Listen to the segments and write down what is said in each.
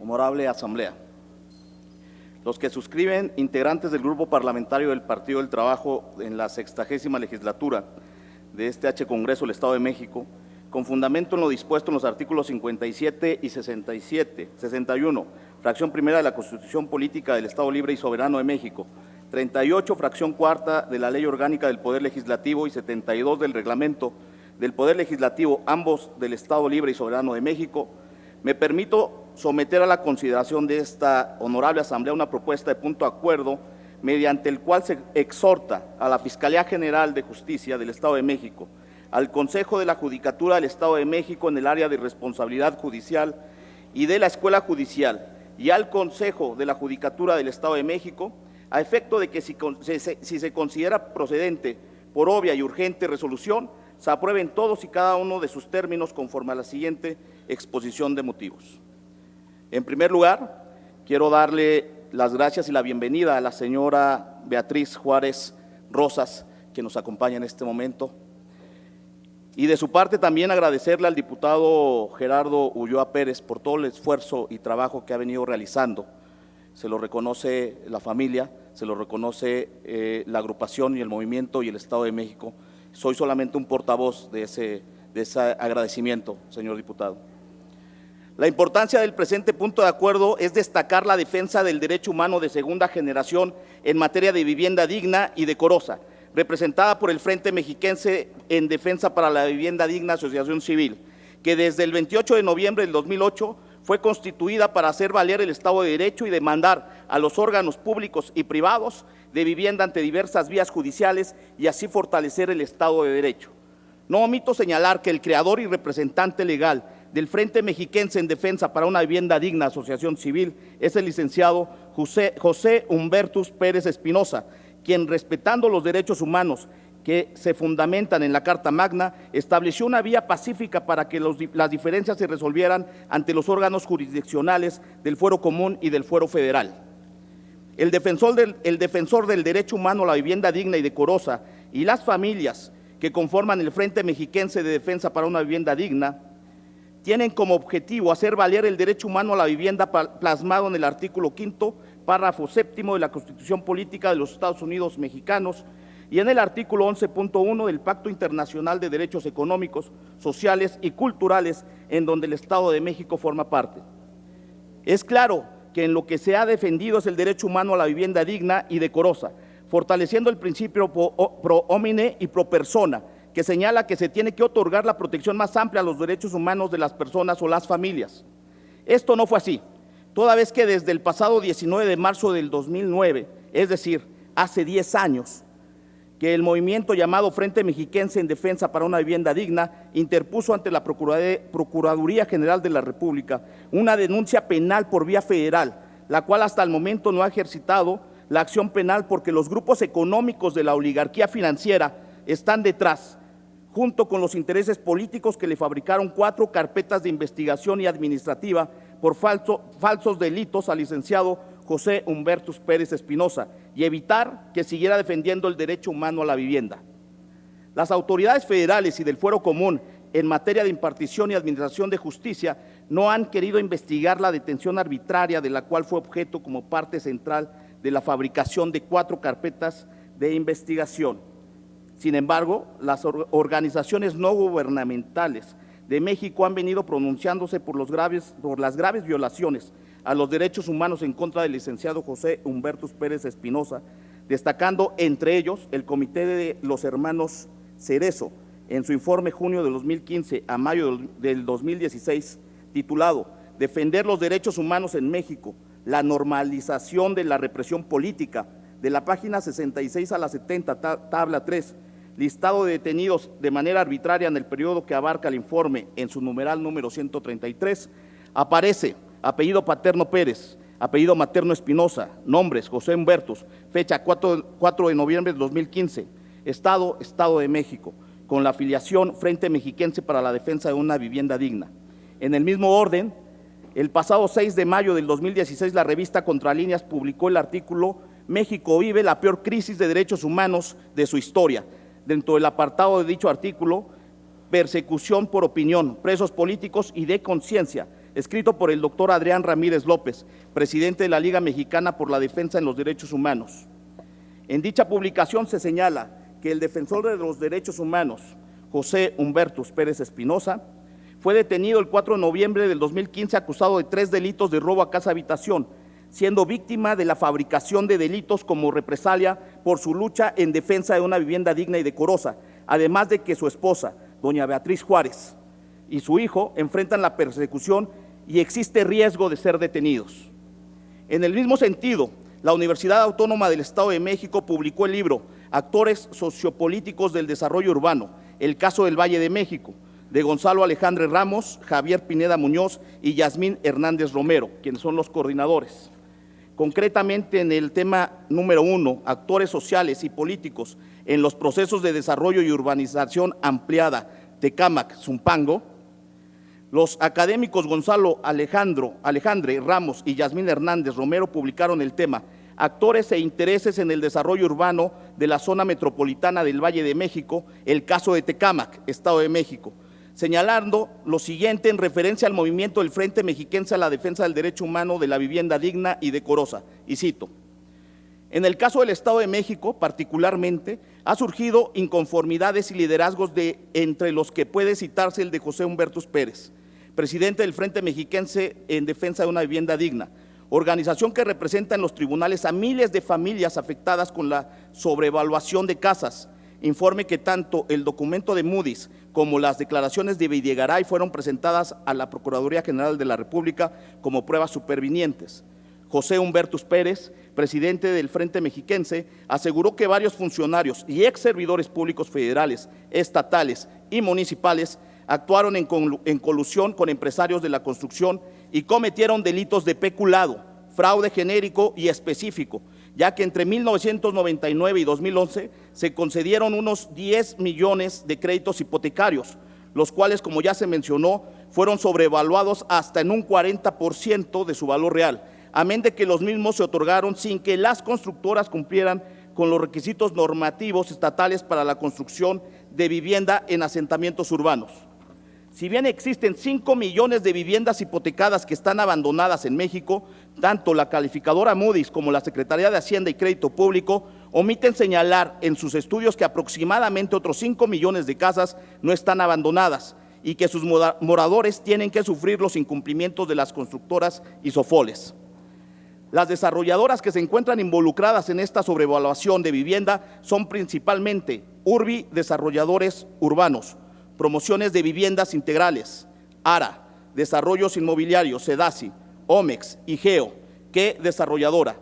Honorable Asamblea, los que suscriben, integrantes del Grupo Parlamentario del Partido del Trabajo en la 60ª legislatura de este H. Congreso del Estado de México, con fundamento en lo dispuesto en los artículos 57 y 61, fracción primera de la Constitución Política del Estado Libre y Soberano de México, 38, fracción cuarta de la Ley Orgánica del Poder Legislativo y 72 del Reglamento del Poder Legislativo, ambos del Estado Libre y Soberano de México, me permito someter a la consideración de esta honorable Asamblea una propuesta de punto de acuerdo mediante el cual se exhorta a la Fiscalía General de Justicia del Estado de México, al Consejo de la Judicatura del Estado de México en el área de responsabilidad judicial y de la Escuela Judicial y al Consejo de la Judicatura del Estado de México, a efecto de que si se considera procedente por obvia y urgente resolución, se aprueben todos y cada uno de sus términos conforme a la siguiente exposición de motivos. En primer lugar, quiero darle las gracias y la bienvenida a la señora Beatriz Juárez Rosas, que nos acompaña en este momento. Y de su parte también agradecerle al diputado Gerardo Ulloa Pérez por todo el esfuerzo y trabajo que ha venido realizando. Se lo reconoce la familia, se lo reconoce la agrupación y el movimiento y el Estado de México. Soy solamente un portavoz de ese agradecimiento, señor diputado. La importancia del presente punto de acuerdo es destacar la defensa del derecho humano de segunda generación en materia de vivienda digna y decorosa, representada por el Frente Mexiquense en Defensa para la Vivienda Digna, Asociación Civil, que desde el 28 de noviembre del 2008 fue constituida para hacer valer el Estado de Derecho y demandar a los órganos públicos y privados de vivienda ante diversas vías judiciales y así fortalecer el Estado de Derecho. No omito señalar que el creador y representante legal del Frente Mexiquense en Defensa para una Vivienda Digna, Asociación Civil, es el licenciado José Humbertus Pérez Espinosa, quien, respetando los derechos humanos que se fundamentan en la Carta Magna, estableció una vía pacífica para que las diferencias se resolvieran ante los órganos jurisdiccionales del Fuero Común y del Fuero Federal. El defensor del derecho humano a la vivienda digna y decorosa y las familias que conforman el Frente Mexiquense de Defensa para una Vivienda Digna tienen como objetivo hacer valer el derecho humano a la vivienda plasmado en el artículo 5º, párrafo 7º de la Constitución Política de los Estados Unidos Mexicanos y en el artículo 11.1 del Pacto Internacional de Derechos Económicos, Sociales y Culturales, en donde el Estado de México forma parte. Es claro que en lo que se ha defendido es el derecho humano a la vivienda digna y decorosa, fortaleciendo el principio pro homine y pro persona, que señala que se tiene que otorgar la protección más amplia a los derechos humanos de las personas o las familias. Esto no fue así, toda vez que desde el pasado 19 de marzo del 2009, es decir, hace 10 años, que el movimiento llamado Frente Mexiquense en Defensa para una Vivienda Digna interpuso ante la Procuraduría General de la República una denuncia penal por vía federal, la cual hasta el momento no ha ejercitado la acción penal porque los grupos económicos de la oligarquía financiera están detrás, junto con los intereses políticos que le fabricaron 4 carpetas de investigación y administrativa por falsos delitos al licenciado José Humbertus Pérez Espinosa y evitar que siguiera defendiendo el derecho humano a la vivienda. Las autoridades federales y del Fuero Común en materia de impartición y administración de justicia no han querido investigar la detención arbitraria de la cual fue objeto como parte central de la fabricación de 4 carpetas de investigación. Sin embargo, las organizaciones no gubernamentales de México han venido pronunciándose por las graves violaciones a los derechos humanos en contra del licenciado José Humbertus Pérez Espinosa, destacando entre ellos el Comité de los Hermanos Cerezo, en su informe junio de 2015 a mayo del 2016, titulado Defender los derechos humanos en México, la normalización de la represión política, de la página 66 a la 70, tabla 3, listado de detenidos de manera arbitraria en el periodo que abarca el informe en su numeral número 133, aparece apellido paterno Pérez, apellido materno Espinosa, nombres José Humbertus, fecha 4 de noviembre de 2015, Estado de México, con la afiliación Frente Mexiquense para la Defensa de una Vivienda Digna. En el mismo orden, el pasado 6 de mayo del 2016, la revista Contralíneas publicó el artículo México vive la peor crisis de derechos humanos de su historia. Dentro del apartado de dicho artículo, persecución por opinión, presos políticos y de conciencia, escrito por el doctor Adrián Ramírez López, presidente de la Liga Mexicana por la Defensa en los Derechos Humanos. En dicha publicación se señala que el defensor de los derechos humanos, José Humbertus Pérez Espinosa, fue detenido el 4 de noviembre del 2015 acusado de 3 delitos de robo a casa habitación, siendo víctima de la fabricación de delitos como represalia por su lucha en defensa de una vivienda digna y decorosa, además de que su esposa, doña Beatriz Juárez, y su hijo enfrentan la persecución y existe riesgo de ser detenidos. En el mismo sentido, la Universidad Autónoma del Estado de México publicó el libro Actores sociopolíticos del desarrollo urbano, el caso del Valle de México, de Gonzalo Alejandre Ramos, Javier Pineda Muñoz y Yasmín Hernández Romero, quienes son los coordinadores. Concretamente en el tema número 1, actores sociales y políticos en los procesos de desarrollo y urbanización ampliada, Tecámac, Zumpango, los académicos Gonzalo Alejandre Ramos y Yasmín Hernández Romero publicaron el tema Actores e intereses en el desarrollo urbano de la zona metropolitana del Valle de México, el caso de Tecámac, Estado de México, señalando lo siguiente en referencia al movimiento del Frente Mexiquense a la defensa del derecho humano de la vivienda digna y decorosa, y cito: en el caso del Estado de México, particularmente, ha surgido inconformidades y liderazgos entre los que puede citarse el de José Humbertus Pérez, presidente del Frente Mexiquense en defensa de una vivienda digna, organización que representa en los tribunales a miles de familias afectadas con la sobrevaluación de casas. Informe que tanto el documento de Moody's como las declaraciones de Videgaray fueron presentadas a la Procuraduría General de la República como pruebas supervinientes. José Humbertus Pérez, presidente del Frente Mexiquense, aseguró que varios funcionarios y ex servidores públicos federales, estatales y municipales actuaron en colusión con empresarios de la construcción y cometieron delitos de peculado, fraude genérico y específico, ya que entre 1999 y 2011 se concedieron unos 10 millones de créditos hipotecarios, los cuales, como ya se mencionó, fueron sobrevaluados hasta en un 40% de su valor real, amén de que los mismos se otorgaron sin que las constructoras cumplieran con los requisitos normativos estatales para la construcción de vivienda en asentamientos urbanos. Si bien existen 5 millones de viviendas hipotecadas que están abandonadas en México, tanto la calificadora Moody's como la Secretaría de Hacienda y Crédito Público omiten señalar en sus estudios que aproximadamente otros 5 millones de casas no están abandonadas y que sus moradores tienen que sufrir los incumplimientos de las constructoras y sofoles. Las desarrolladoras que se encuentran involucradas en esta sobrevaluación de vivienda son principalmente Urbi Desarrolladores Urbanos, Promociones de Viviendas Integrales, ARA, Desarrollos Inmobiliarios, SEDACI, Omex y Geo, que desarrolladora.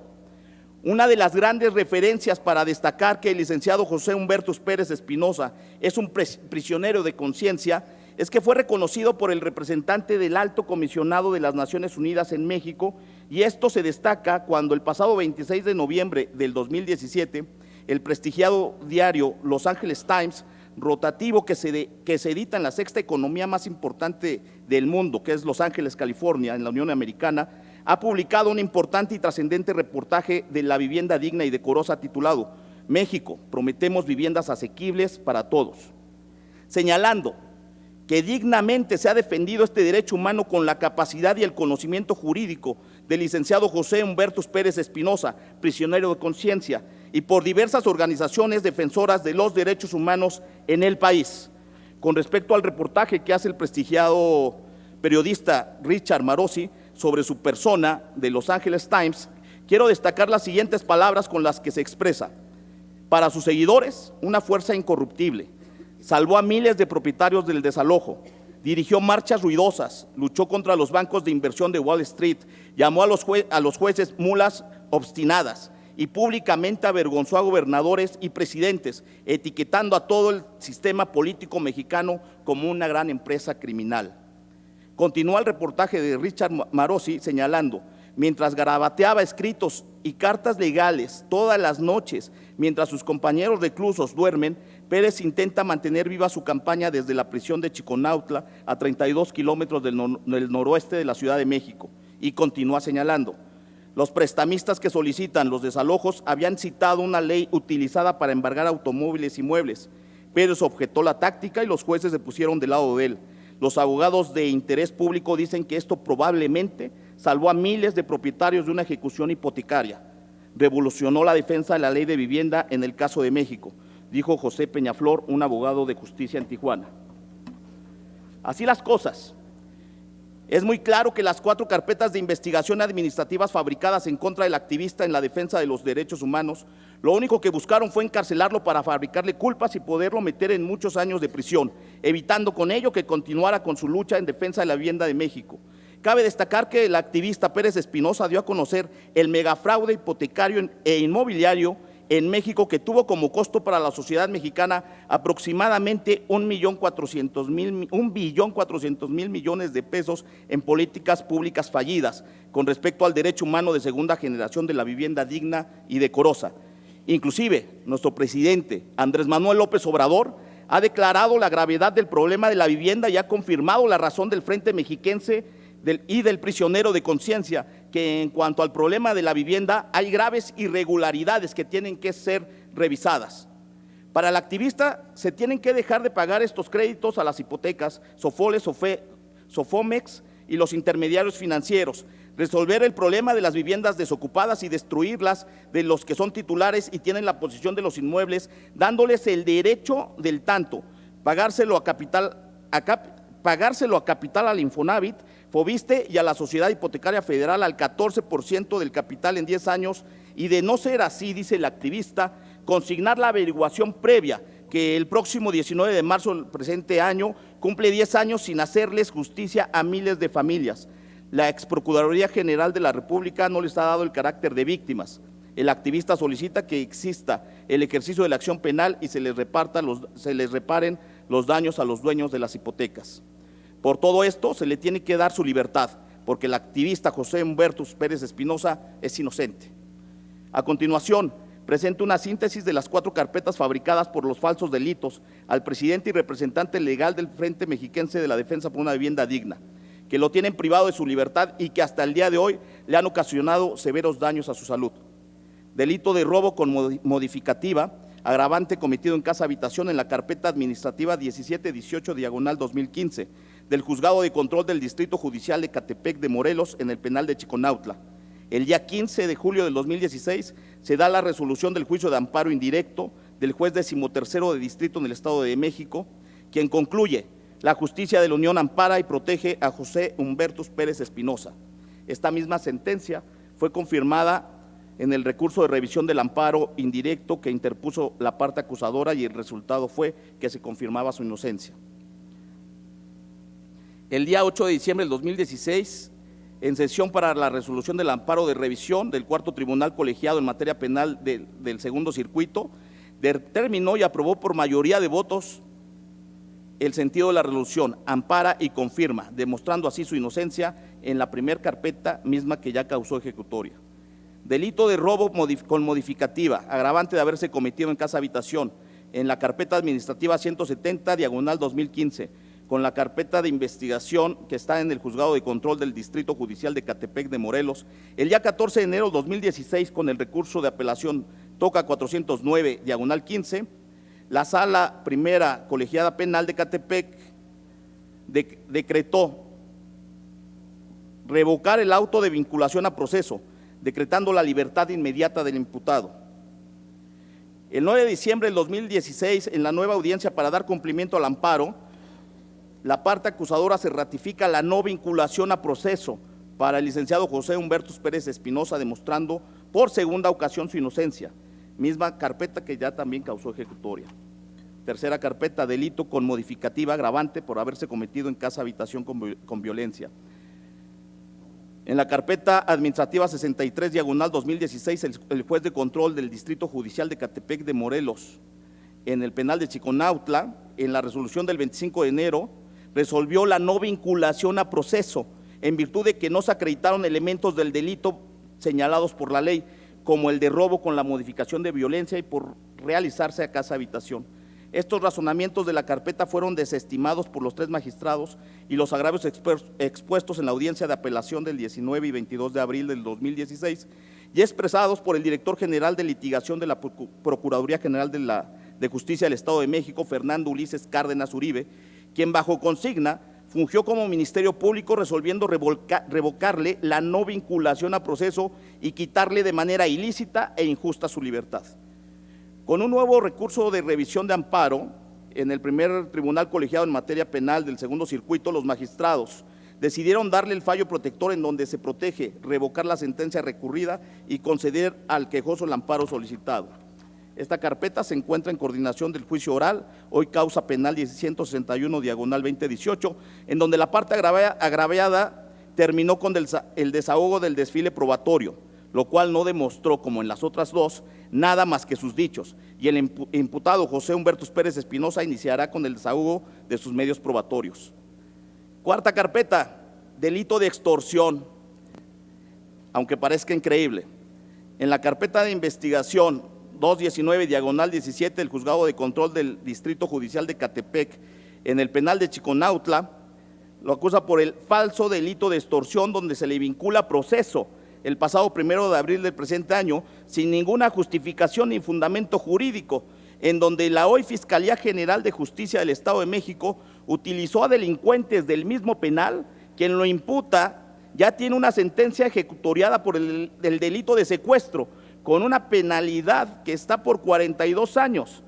Una de las grandes referencias para destacar que el licenciado José Humbertus Pérez Espinosa es un prisionero de conciencia es que fue reconocido por el representante del Alto Comisionado de las Naciones Unidas en México, y esto se destaca cuando el pasado 26 de noviembre del 2017, el prestigiado diario Los Angeles Times, rotativo que se edita en la sexta economía más importante del mundo, que es Los Ángeles, California, en la Unión Americana, ha publicado un importante y trascendente reportaje de la vivienda digna y decorosa titulado México, prometemos viviendas asequibles para todos, señalando que dignamente se ha defendido este derecho humano con la capacidad y el conocimiento jurídico del licenciado José Humbertus Pérez Espinosa, prisionero de conciencia, y por diversas organizaciones defensoras de los derechos humanos en el país. Con respecto al reportaje que hace el prestigiado periodista Richard Marosi sobre su persona de Los Angeles Times, quiero destacar las siguientes palabras con las que se expresa: para sus seguidores, una fuerza incorruptible. Salvó a miles de propietarios del desalojo, dirigió marchas ruidosas, luchó contra los bancos de inversión de Wall Street, llamó a los jueces mulas obstinadas y públicamente avergonzó a gobernadores y presidentes, etiquetando a todo el sistema político mexicano como una gran empresa criminal. Continúa el reportaje de Richard Marosi señalando: mientras garabateaba escritos y cartas legales todas las noches, mientras sus compañeros reclusos duermen, Pérez intenta mantener viva su campaña desde la prisión de Chiconautla, a 32 kilómetros del noroeste de la Ciudad de México, y continúa señalando: los prestamistas que solicitan los desalojos habían citado una ley utilizada para embargar automóviles y muebles. Pérez objetó la táctica y los jueces se pusieron del lado de él. Los abogados de interés público dicen que esto probablemente salvó a miles de propietarios de una ejecución hipotecaria. Revolucionó la defensa de la ley de vivienda en el caso de México, dijo José Peñaflor, un abogado de justicia en Tijuana. Así las cosas. Es muy claro que las 4 carpetas de investigación administrativas fabricadas en contra del activista en la defensa de los derechos humanos, lo único que buscaron fue encarcelarlo para fabricarle culpas y poderlo meter en muchos años de prisión, evitando con ello que continuara con su lucha en defensa de la vivienda de México. Cabe destacar que el activista Pérez Espinosa dio a conocer el megafraude hipotecario e inmobiliario en México, que tuvo como costo para la sociedad mexicana aproximadamente 1.400.000 millones de pesos en políticas públicas fallidas con respecto al derecho humano de segunda generación de la vivienda digna y decorosa. Inclusive, nuestro presidente Andrés Manuel López Obrador ha declarado la gravedad del problema de la vivienda y ha confirmado la razón del Frente Mexiquense y del prisionero de conciencia, que en cuanto al problema de la vivienda hay graves irregularidades que tienen que ser revisadas. Para el activista se tienen que dejar de pagar estos créditos a las hipotecas, Sofoles, Sofomex y los intermediarios financieros, resolver el problema de las viviendas desocupadas y destruirlas de los que son titulares y tienen la posesión de los inmuebles, dándoles el derecho del tanto, pagárselo a capital al Infonavit, Fobiste y a la Sociedad Hipotecaria Federal al 14% del capital en 10 años, y de no ser así, dice el activista, consignar la averiguación previa, que el próximo 19 de marzo del presente año cumple 10 años sin hacerles justicia a miles de familias. La Exprocuraduría General de la República no les ha dado el carácter de víctimas. El activista solicita que exista el ejercicio de la acción penal y se les reparen los daños a los dueños de las hipotecas. Por todo esto se le tiene que dar su libertad, porque el activista José Humberto Pérez Espinosa es inocente. A continuación, presento una síntesis de las 4 carpetas fabricadas por los falsos delitos al presidente y representante legal del Frente Mexiquense de la Defensa por una Vivienda Digna, que lo tienen privado de su libertad y que hasta el día de hoy le han ocasionado severos daños a su salud. Delito de robo con modificativa, agravante cometido en casa habitación en la carpeta administrativa 1718/2015 del Juzgado de Control del Distrito Judicial de Catepec de Morelos en el penal de Chiconautla. El día 15 de julio del 2016 se da la resolución del juicio de amparo indirecto del juez 13º de distrito en el Estado de México, quien concluye: la justicia de la Unión ampara y protege a José Humberto Pérez Espinosa. Esta misma sentencia fue confirmada en el recurso de revisión del amparo indirecto que interpuso la parte acusadora, y el resultado fue que se confirmaba su inocencia. El día 8 de diciembre del 2016, en sesión para la resolución del amparo de revisión del Cuarto Tribunal Colegiado en materia penal del Segundo Circuito, determinó y aprobó por mayoría de votos el sentido de la resolución, ampara y confirma, demostrando así su inocencia en la primera carpeta misma que ya causó ejecutoria. Delito de robo con modificativa, agravante de haberse cometido en casa habitación, en la carpeta administrativa 170/2015, con la carpeta de investigación que está en el Juzgado de Control del Distrito Judicial de Catepec de Morelos, el día 14 de enero de 2016, con el recurso de apelación Toca 409/15, la Sala Primera Colegiada Penal de Catepec decretó revocar el auto de vinculación a proceso, decretando la libertad inmediata del imputado. El 9 de diciembre del 2016, en la nueva audiencia para dar cumplimiento al amparo, la parte acusadora se ratifica la no vinculación a proceso para el licenciado José Humberto Pérez Espinosa, demostrando por segunda ocasión su inocencia, misma carpeta que ya también causó ejecutoria. Tercera carpeta, delito con modificativa agravante por haberse cometido en casa habitación con violencia. En la carpeta administrativa 63/2016, el juez de control del Distrito Judicial de Catepec de Morelos, en el penal de Chiconautla, en la resolución del 25 de enero, resolvió la no vinculación a proceso, en virtud de que no se acreditaron elementos del delito señalados por la ley, como el de robo con la modificación de violencia y por realizarse a casa habitación. Estos razonamientos de la carpeta fueron desestimados por los 3 magistrados y los agravios expuestos en la audiencia de apelación del 19 y 22 de abril del 2016 y expresados por el director general de litigación de la Procuraduría General de Justicia del Estado de México, Fernando Ulises Cárdenas Uribe, quien bajo consigna fungió como Ministerio Público resolviendo revocarle la no vinculación a proceso y quitarle de manera ilícita e injusta su libertad. Con un nuevo recurso de revisión de amparo en el primer tribunal colegiado en materia penal del segundo circuito, los magistrados decidieron darle el fallo protector en donde se protege, revocar la sentencia recurrida y conceder al quejoso el amparo solicitado. Esta carpeta se encuentra en coordinación del juicio oral, hoy causa penal 161/2018, en donde la parte agraviada terminó con el desahogo del desfile probatorio, lo cual no demostró, como en las otras dos, nada más que sus dichos, y el imputado José Humberto Pérez Espinosa iniciará con el desahogo de sus medios probatorios. Cuarta carpeta, delito de extorsión, aunque parezca increíble. En la carpeta de investigación 219/17 del Juzgado de Control del Distrito Judicial de Catepec, en el penal de Chiconautla, lo acusa por el falso delito de extorsión, donde se le vincula proceso el pasado 1 de abril del presente año, sin ninguna justificación ni fundamento jurídico, en donde la hoy Fiscalía General de Justicia del Estado de México utilizó a delincuentes del mismo penal. Quien lo imputa ya tiene una sentencia ejecutoriada por el delito de secuestro, con una penalidad que está por 42 años.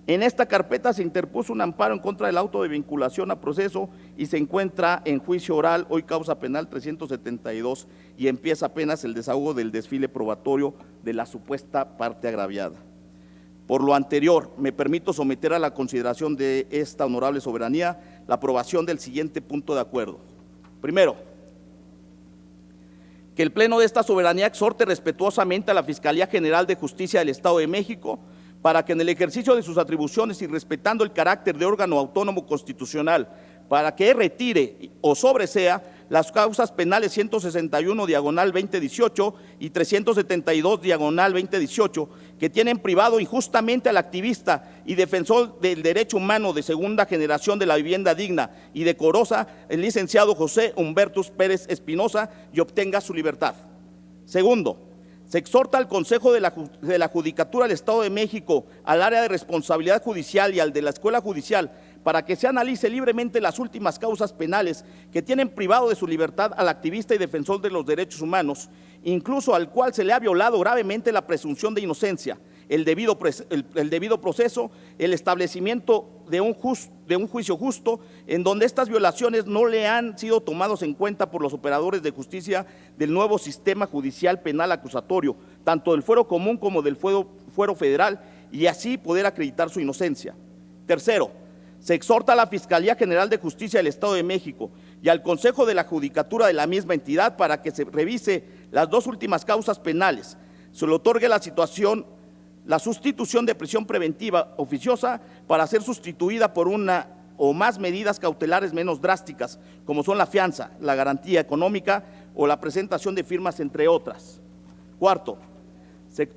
En esta carpeta se interpuso un amparo en contra del auto de vinculación a proceso y se encuentra en juicio oral, hoy causa penal 372, y empieza apenas el desahogo del desfile probatorio de la supuesta parte agraviada. Por lo anterior, me permito someter a la consideración de esta honorable soberanía la aprobación del siguiente punto de acuerdo. Primero, que el Pleno de esta soberanía exhorte respetuosamente a la Fiscalía General de Justicia del Estado de México para que en el ejercicio de sus atribuciones y respetando el carácter de órgano autónomo constitucional, para que retire o sobresea las causas penales 161/2018 y 372/2018 que tienen privado injustamente al activista y defensor del derecho humano de segunda generación de la vivienda digna y decorosa, el licenciado José Humberto Pérez Espinosa, y obtenga su libertad. Segundo, se exhorta al Consejo de la Judicatura del Estado de México, al área de responsabilidad judicial y al de la Escuela Judicial, para que se analice libremente las últimas causas penales que tienen privado de su libertad al activista y defensor de los derechos humanos, incluso al cual se le ha violado gravemente la presunción de inocencia, el debido proceso, el establecimiento de un juicio justo, en donde estas violaciones no le han sido tomados en cuenta por los operadores de justicia del nuevo sistema judicial penal acusatorio, tanto del fuero común como del fuero federal, y así poder acreditar su inocencia. Tercero, se exhorta a la Fiscalía General de Justicia del Estado de México y al Consejo de la Judicatura de la misma entidad para que se revise las dos últimas causas penales, se le otorgue la sustitución de prisión preventiva oficiosa para ser sustituida por una o más medidas cautelares menos drásticas, como son la fianza, la garantía económica o la presentación de firmas, entre otras. Cuarto, se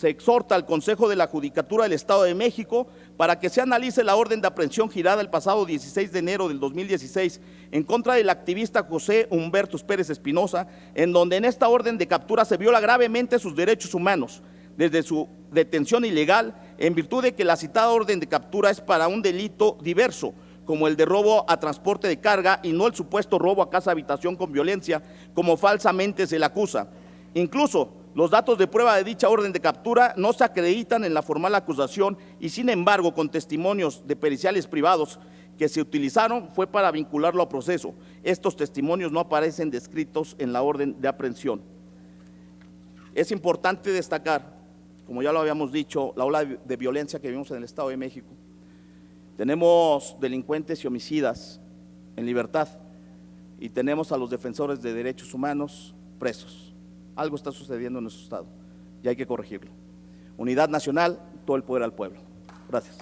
exhorta al Consejo de la Judicatura del Estado de México para que se analice la orden de aprehensión girada el pasado 16 de enero del 2016 en contra del activista José Humberto Pérez Espinosa, en donde en esta orden de captura se viola gravemente sus derechos humanos, desde su detención ilegal, en virtud de que la citada orden de captura es para un delito diverso, como el de robo a transporte de carga y no el supuesto robo a casa habitación con violencia, como falsamente se le acusa. Incluso los datos de prueba de dicha orden de captura no se acreditan en la formal acusación y, sin embargo, con testimonios de periciales privados que se utilizaron fue para vincularlo a proceso. Estos testimonios no aparecen descritos en la orden de aprehensión. Es importante destacar, como ya lo habíamos dicho, la ola de violencia que vivimos en el Estado de México. Tenemos delincuentes y homicidas en libertad y tenemos a los defensores de derechos humanos presos. Algo está sucediendo en nuestro Estado y hay que corregirlo. Unidad nacional, todo el poder al pueblo. Gracias.